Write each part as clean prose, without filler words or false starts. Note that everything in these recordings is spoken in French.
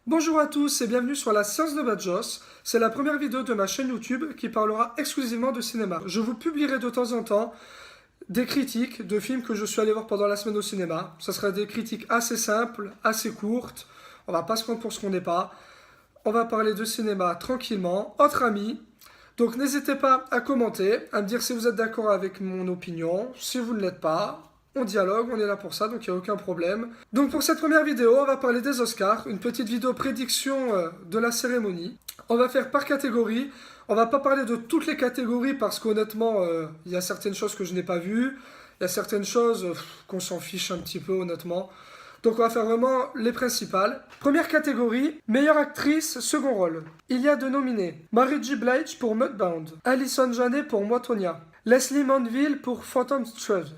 Bonjour à tous et bienvenue sur la Science de Badjoss. C'est la première vidéo de ma chaîne YouTube qui parlera exclusivement de cinéma. Je vous publierai de temps en temps des critiques de films que je suis allé voir pendant la semaine au cinéma. Ce sera des critiques assez simples, assez courtes. On va pas se prendre pour ce qu'on n'est pas. On va parler de cinéma tranquillement, entre amis. Donc n'hésitez pas à commenter, à me dire si vous êtes d'accord avec mon opinion, si vous ne l'êtes pas. On dialogue, on est là pour ça, donc il n'y a aucun problème. Donc pour cette première vidéo, on va parler des Oscars, une petite vidéo prédiction de la cérémonie. On va faire par catégorie. On va pas parler de toutes les catégories parce qu'honnêtement, il y a certaines choses que je n'ai pas vues. Il y a certaines choses qu'on s'en fiche un petit peu honnêtement. Donc on va faire vraiment les principales. Première catégorie, meilleure actrice, second rôle. Il y a deux nominés. Mary J. Blige pour Mudbound. Alison Janney pour Moi, Tonya. Leslie Manville pour Phantom Thread.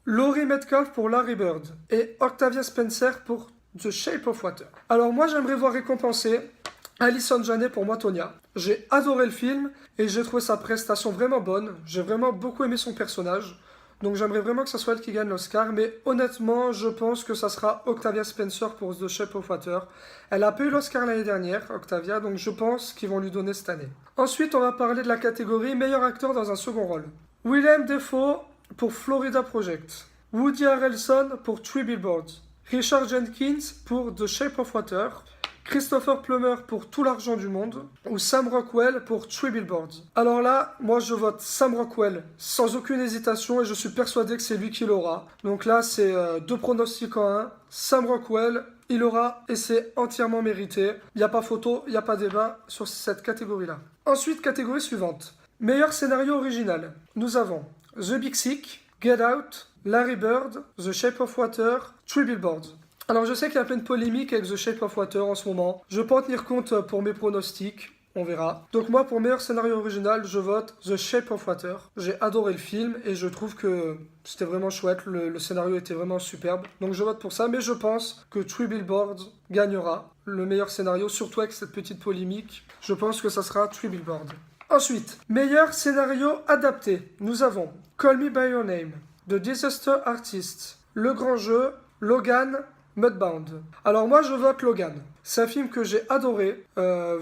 Laurie Metcalf pour Larry Bird. Et Octavia Spencer pour The Shape of Water. Alors moi j'aimerais voir récompenser Alison Janney pour Moi, Tonya. J'ai adoré le film et j'ai trouvé sa prestation vraiment bonne. J'ai vraiment beaucoup aimé son personnage. Donc j'aimerais vraiment que ce soit elle qui gagne l'Oscar, mais honnêtement, je pense que ça sera Octavia Spencer pour The Shape of Water. Elle a pas eu l'Oscar l'année dernière, Octavia, donc je pense qu'ils vont lui donner cette année. Ensuite, on va parler de la catégorie meilleur acteur dans un second rôle. Willem Dafoe pour Florida Project. Woody Harrelson pour Three Billboards. Richard Jenkins pour The Shape of Water. Christopher Plummer pour Tout l'argent du monde ou Sam Rockwell pour Three Billboards. Alors là, moi je vote Sam Rockwell sans aucune hésitation et je suis persuadé que c'est lui qui l'aura. Donc là, c'est deux pronostics en un. Sam Rockwell, il l'aura et c'est entièrement mérité. Il n'y a pas photo, il n'y a pas débat sur cette catégorie-là. Ensuite, catégorie suivante. Meilleur scénario original. Nous avons The Big Sick, Get Out, Larry Bird, The Shape of Water, Three Billboards. Alors je sais qu'il y a plein de polémiques avec The Shape of Water en ce moment. Je ne vais pas en tenir compte pour mes pronostics, on verra. Donc moi pour meilleur scénario original, je vote The Shape of Water. J'ai adoré le film et je trouve que c'était vraiment chouette, le scénario était vraiment superbe. Donc je vote pour ça, mais je pense que Three Billboards gagnera le meilleur scénario, surtout avec cette petite polémique. Je pense que ça sera Three Billboards. Ensuite, meilleur scénario adapté. Nous avons Call Me By Your Name, The Disaster Artist, Le Grand Jeu, Logan, Mudbound. Alors moi je vote Logan. C'est un film que j'ai adoré.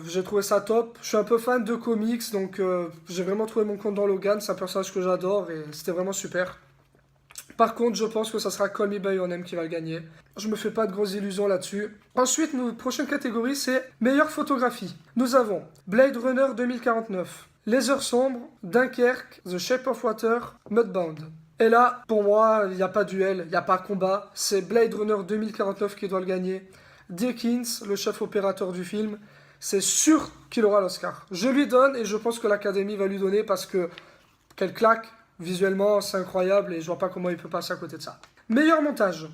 J'ai trouvé ça top. Je suis un peu fan de comics, donc j'ai vraiment trouvé mon compte dans Logan. C'est un personnage que j'adore et c'était vraiment super. Par contre, je pense que ça sera Call Me By Your Name qui va le gagner. Je me fais pas de grosses illusions là-dessus. Ensuite, notre prochaine catégorie, c'est meilleure photographie. Nous avons Blade Runner 2049, Les Heures Sombres, Dunkerque, The Shape of Water, Mudbound. Et là, pour moi, il n'y a pas duel, il n'y a pas combat. C'est Blade Runner 2049 qui doit le gagner. Dickens, le chef opérateur du film, c'est sûr qu'il aura l'Oscar. Je lui donne et je pense que l'Académie va lui donner parce que quelle claque, visuellement, c'est incroyable et je vois pas comment il peut passer à côté de ça. Meilleur montage.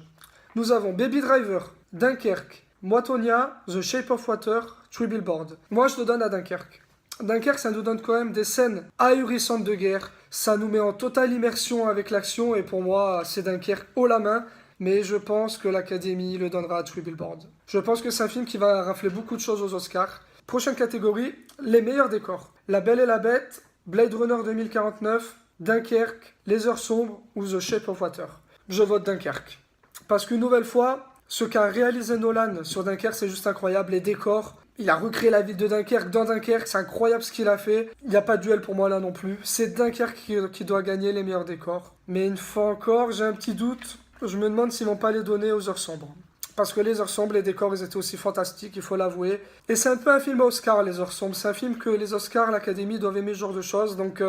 Nous avons Baby Driver, Dunkerque, Moi, Tonya, The Shape of Water, Three Billboards. Moi, je le donne à Dunkerque. Dunkerque, ça nous donne quand même des scènes ahurissantes de guerre. Ça nous met en totale immersion avec l'action et pour moi, c'est Dunkerque haut la main. Mais je pense que l'Académie le donnera à Three Billboards. Je pense que c'est un film qui va rafler beaucoup de choses aux Oscars. Prochaine catégorie, les meilleurs décors. La Belle et la Bête, Blade Runner 2049, Dunkerque, Les Heures Sombres ou The Shape of Water. Je vote Dunkerque. Parce qu'une nouvelle fois, ce qu'a réalisé Nolan sur Dunkerque, c'est juste incroyable. Les décors, il a recréé la ville de Dunkerque dans Dunkerque, c'est incroyable ce qu'il a fait. Il n'y a pas de duel pour moi là non plus. C'est Dunkerque qui doit gagner les meilleurs décors. Mais une fois encore, j'ai un petit doute. Je me demande s'ils vont pas les donner aux Heures Sombres. Parce que Les Heures Sombres, les décors, ils étaient aussi fantastiques, il faut l'avouer. Et c'est un peu un film à Oscar, Les Heures Sombres. C'est un film que les Oscars, l'Académie doivent aimer ce genre de choses. Donc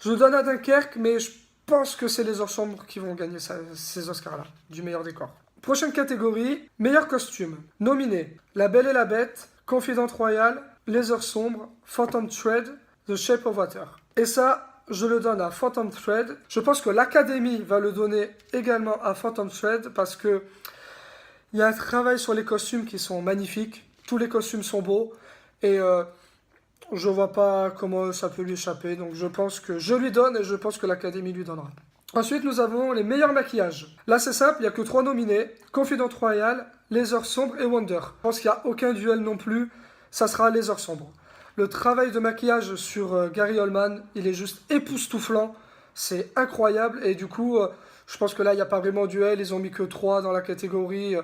je le donne à Dunkerque, mais je pense que c'est Les Heures Sombres qui vont gagner ces Oscars-là, du meilleur décor. Prochaine catégorie, meilleur costume. Nominé, La Belle et la Bête, Confidente Royale, Les Heures Sombres, Phantom Thread, The Shape of Water. Et ça, je le donne à Phantom Thread. Je pense que l'Académie va le donner également à Phantom Thread parce que il y a un travail sur les costumes qui sont magnifiques. Tous les costumes sont beaux et je vois pas comment ça peut lui échapper. Donc je pense que je lui donne et je pense que l'Académie lui donnera. Ensuite, nous avons les meilleurs maquillages. Là, c'est simple, il n'y a que 3 nominés. Confidente Royale, Les Heures Sombres et Wonder. Je pense qu'il n'y a aucun duel non plus. Ça sera Les Heures Sombres. Le travail de maquillage sur Gary Oldman, il est juste époustouflant. C'est incroyable. Et du coup, je pense que là, il n'y a pas vraiment duel. Ils ont mis que 3 dans la catégorie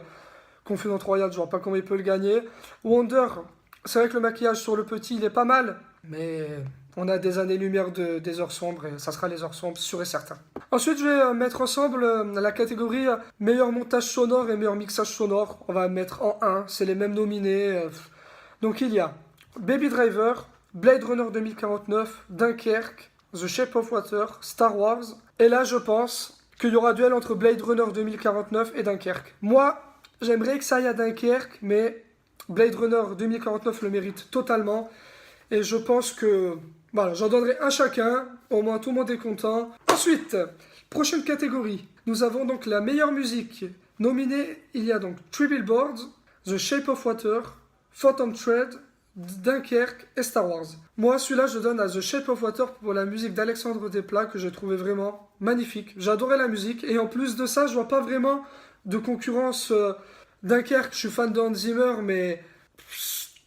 Confident Royal, je vois pas comment il peut le gagner. Wonder, c'est vrai que le maquillage sur le petit, il est pas mal, mais on a des années-lumière des heures sombres et ça sera les heures sombres, sûr et certain. Ensuite, je vais mettre ensemble la catégorie meilleur montage sonore et meilleur mixage sonore. On va mettre en 1, c'est les mêmes nominés. Donc il y a Baby Driver, Blade Runner 2049, Dunkerque, The Shape of Water, Star Wars. Et là, je pense qu'il y aura duel entre Blade Runner 2049 et Dunkerque. Moi, j'aimerais que ça aille à Dunkerque, mais Blade Runner 2049 le mérite totalement. Et je pense que, voilà, j'en donnerai un chacun. Au moins, tout le monde est content. Ensuite, prochaine catégorie. Nous avons donc la meilleure musique. Nominée, il y a donc Three Billboards, The Shape of Water, Phantom Thread, Dunkerque et Star Wars. Moi, celui-là, je donne à The Shape of Water pour la musique d'Alexandre Desplat que j'ai trouvé vraiment magnifique. J'adorais la musique et en plus de ça, je vois pas vraiment de concurrence. Dunkerque, je suis fan de Hans Zimmer, mais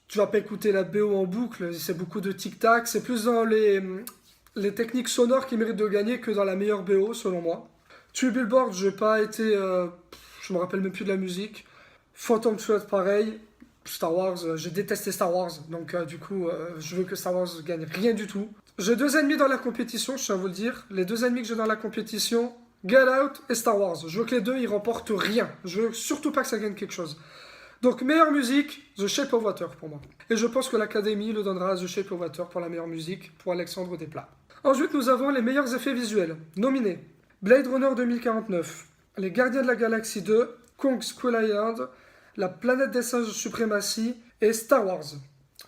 tu vas pas écouter la BO en boucle. C'est beaucoup de tic-tac. C'est plus dans les techniques sonores qui méritent de gagner que dans la meilleure BO, selon moi. Three Billboards, je n'ai pas été. Je me rappelle même plus de la musique. Phantom Thread, pareil. Star Wars, j'ai détesté Star Wars, donc du coup, je veux que Star Wars gagne rien du tout. J'ai deux ennemis dans la compétition, je tiens à vous le dire. Les deux ennemis que j'ai dans la compétition, Get Out et Star Wars. Je veux que les deux, ils remportent rien. Je veux surtout pas que ça gagne quelque chose. Donc, meilleure musique, The Shape of Water pour moi. Et je pense que l'Académie le donnera à The Shape of Water pour la meilleure musique, pour Alexandre Desplat. Ensuite, nous avons les meilleurs effets visuels. Nominés, Blade Runner 2049, Les Gardiens de la Galaxie 2, Kong Skull Island, La Planète des Singes Suprématie et Star Wars.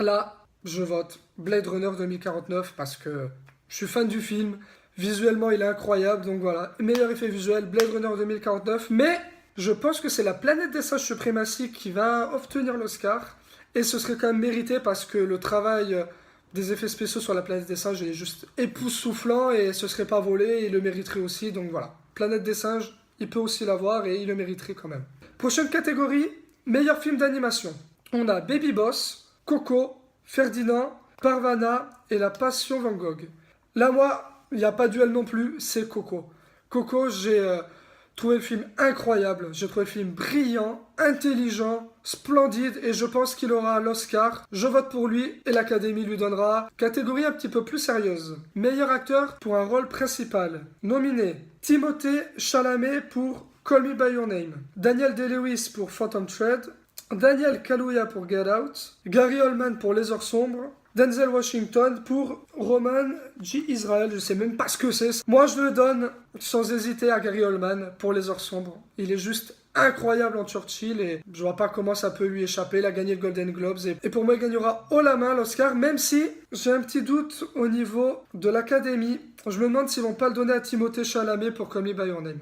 Là, je vote Blade Runner 2049 parce que je suis fan du film. Visuellement, il est incroyable. Donc voilà, meilleur effet visuel, Blade Runner 2049. Mais je pense que c'est La Planète des Singes Suprématie qui va obtenir l'Oscar. Et ce serait quand même mérité parce que le travail des effets spéciaux sur La Planète des Singes est juste époustouflant et ce serait pas volé. Il le mériterait aussi. Donc voilà, Planète des Singes, il peut aussi l'avoir et il le mériterait quand même. Prochaine catégorie. Meilleur film d'animation. On a Baby Boss, Coco, Ferdinand, Parvana et La Passion Van Gogh. Là, moi, il n'y a pas de duel non plus, c'est Coco. Coco, j'ai trouvé le film incroyable. J'ai trouvé le film brillant, intelligent, splendide et je pense qu'il aura l'Oscar. Je vote pour lui et l'Académie lui donnera. Catégorie un petit peu plus sérieuse. Meilleur acteur pour un rôle principal. Nominé Timothée Chalamet pour Call Me By Your Name, Daniel Day-Lewis pour Phantom Thread, Daniel Kaluuya pour Get Out, Gary Oldman pour Les Heures Sombres, Denzel Washington pour Roman J. Israel, je sais même pas ce que c'est. Moi je le donne sans hésiter à Gary Oldman pour Les Heures Sombres. Il est juste incroyable en Churchill et je vois pas comment ça peut lui échapper. Il a gagné le Golden Globes et pour moi il gagnera haut la main l'Oscar, même si j'ai un petit doute au niveau de l'Académie. Je me demande s'ils vont pas le donner à Timothée Chalamet pour Call Me By Your Name.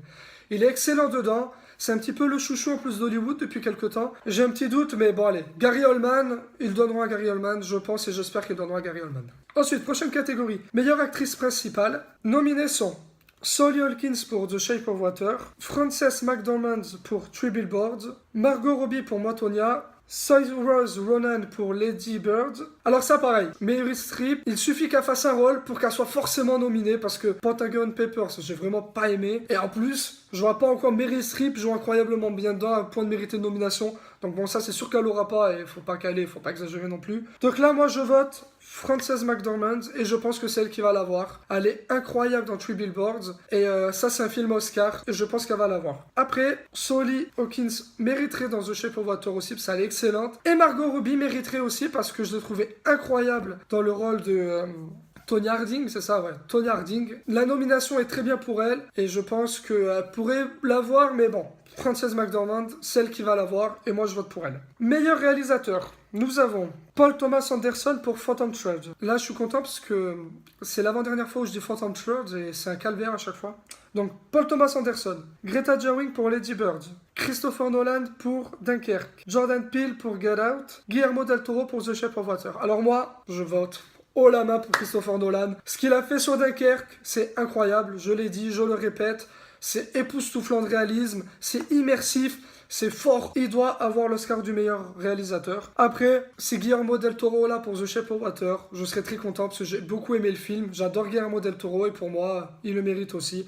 Il est excellent dedans, c'est un petit peu le chouchou en plus d'Hollywood depuis quelques temps. J'ai un petit doute, mais bon allez, Gary Oldman, ils donneront à Gary Oldman, je pense et j'espère qu'ils donneront à Gary Oldman. Ensuite, prochaine catégorie, meilleure actrice principale. Nominés sont Sally Hawkins pour The Shape of Water, Frances McDormand pour Three Billboards, Margot Robbie pour Moi, Tonya, Saoirse Ronan pour Lady Bird. Alors ça pareil, Meryl Streep, il suffit qu'elle fasse un rôle pour qu'elle soit forcément nominée parce que Pentagon Papers, j'ai vraiment pas aimé. Et en plus, je vois pas encore Meryl Streep joue incroyablement bien dedans à point de mériter une nomination. Donc bon, ça c'est sûr qu'elle aura pas et faut pas caler, faut pas exagérer non plus. Donc là, moi je vote Frances McDormand et je pense que c'est elle qui va l'avoir. Elle est incroyable dans Three Billboards et ça c'est un film Oscar et je pense qu'elle va l'avoir. Après, Sally Hawkins mériterait dans The Shape of Water aussi parce qu'elle est excellente. Et Margot Robbie mériterait aussi parce que je l'ai trouvée incroyable dans le rôle de Tonya Harding, c'est ça, ouais, Tonya Harding. La nomination est très bien pour elle et je pense qu'elle pourrait l'avoir, mais bon, Frances McDormand, celle qui va l'avoir et moi je vote pour elle. Meilleur réalisateur, nous avons Paul Thomas Anderson pour Phantom Thread. Là je suis content parce que c'est l'avant-dernière fois où je dis Phantom Thread et c'est un calvaire à chaque fois. Donc Paul Thomas Anderson, Greta Gerwig pour Lady Bird, Christopher Nolan pour Dunkerque, Jordan Peele pour Get Out, Guillermo del Toro pour The Shape of Water. Alors moi, je vote haut la main pour Christopher Nolan. Ce qu'il a fait sur Dunkerque, c'est incroyable, je l'ai dit, je le répète. C'est époustouflant de réalisme, c'est immersif, c'est fort. Il doit avoir l'Oscar du meilleur réalisateur. Après, c'est Guillermo del Toro là pour The Shape of Water. Je serais très content parce que j'ai beaucoup aimé le film. J'adore Guillermo del Toro et pour moi, il le mérite aussi.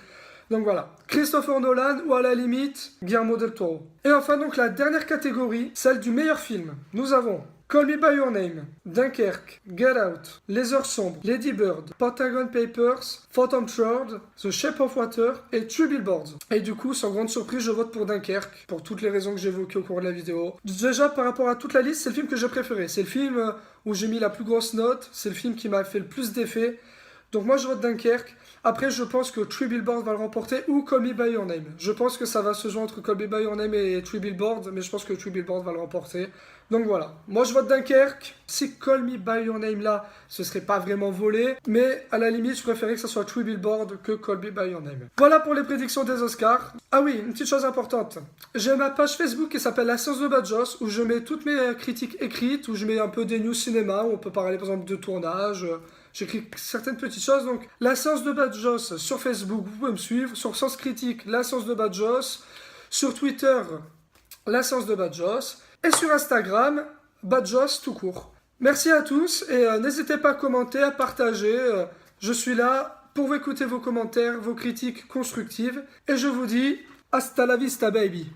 Donc voilà, Christopher Nolan ou à la limite Guillermo del Toro. Et enfin donc la dernière catégorie, celle du meilleur film. Nous avons Call Me By Your Name, Dunkerque, Get Out, Les Heures Sombres, Lady Bird, Pentagon Papers, Phantom Thread, The Shape of Water et Three Billboards. Et du coup, sans grande surprise, je vote pour Dunkerque, pour toutes les raisons que j'ai évoquées au cours de la vidéo. Déjà, par rapport à toute la liste, c'est le film que j'ai préféré. C'est le film où j'ai mis la plus grosse note, c'est le film qui m'a fait le plus d'effet. Donc moi, je vote Dunkerque. Après, je pense que Three Billboards va le remporter ou Call Me By Your Name. Je pense que ça va se jouer entre Call Me By Your Name et Three Billboards, mais je pense que Three Billboards va le remporter. Donc voilà, moi je vote Dunkerque. Si Call Me By Your Name là, ce serait pas vraiment volé, mais à la limite, je préférais que ce soit Three Billboards que Call Me By Your Name. Voilà pour les prédictions des Oscars. Ah oui, une petite chose importante. J'ai ma page Facebook qui s'appelle La Science de Badjos, où je mets toutes mes critiques écrites, où je mets un peu des news cinéma, où on peut parler par exemple de tournage. J'écris certaines petites choses, donc La Science de Badjos sur Facebook, vous pouvez me suivre. Sur Sens Critique, La Science de Badjos. Sur Twitter, La Science de Badjos. Et sur Instagram, Badjos tout court. Merci à tous et n'hésitez pas à commenter, à partager. Je suis là pour écouter vos commentaires, vos critiques constructives. Et je vous dis, hasta la vista baby.